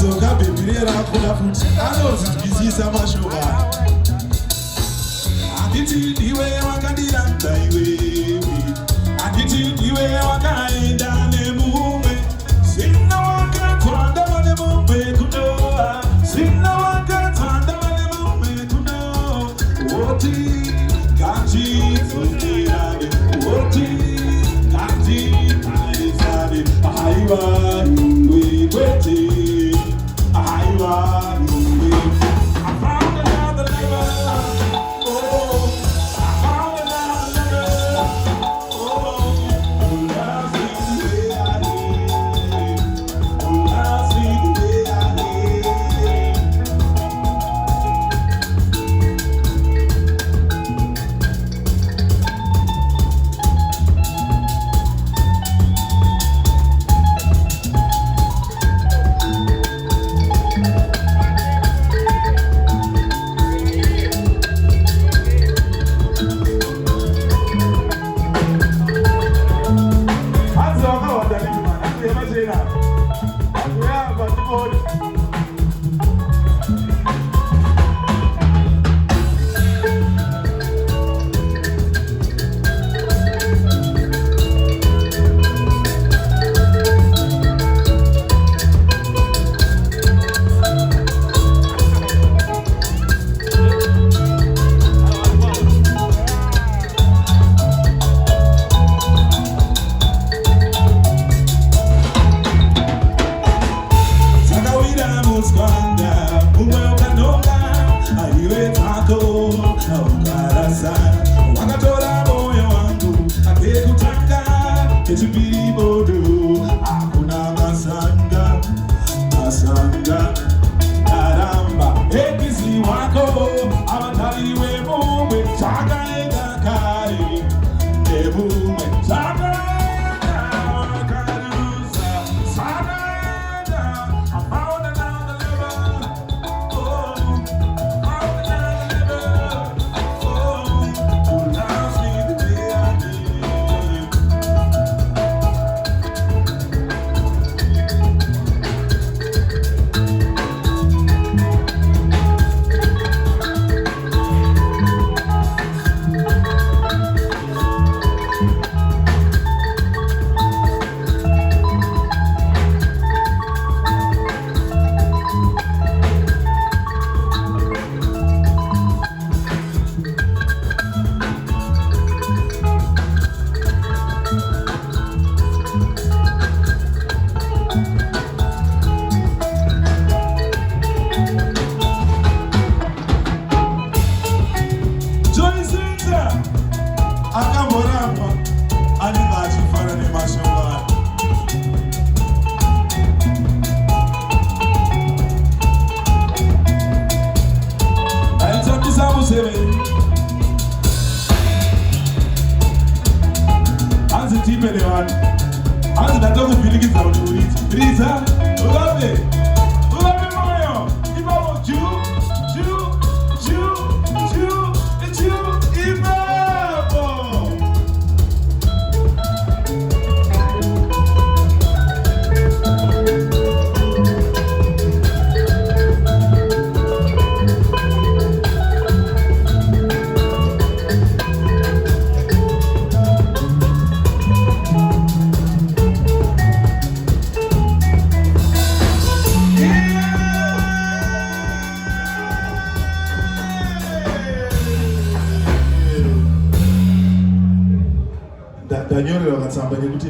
Azoka bebirera kula futi anozibizisa mashoba Anditi diwe wakandilanda iwe Anditi diwe wakaenda nemumwe Sina wakatwanda wane mumwe kunoa Sina wakatwanda wane mumwe kunoa Woti kanji fundirane Woti kanji aizane Aiwa iwe kwete Aiwa iwe I found another lover Oh I found another lover Oh who loves me the way I live Who loves me the way I live Wakatora moyo wangu akekutanga kesubiri bodo hakuna masanga masanga karamba ekizi wako amataliwe mumwe chakaenda kare nebumwe chakaenda wakarusa sakaenda I found another lover oh found another lover Akamorapa aningachifana nemashongano aitsambisa museveni hanzi tipele vanhu hanzi ndatokuvhirikidza kuti uriti biriza ukabe moyo ipapo ju ipapo Danyorera katsamba nekuti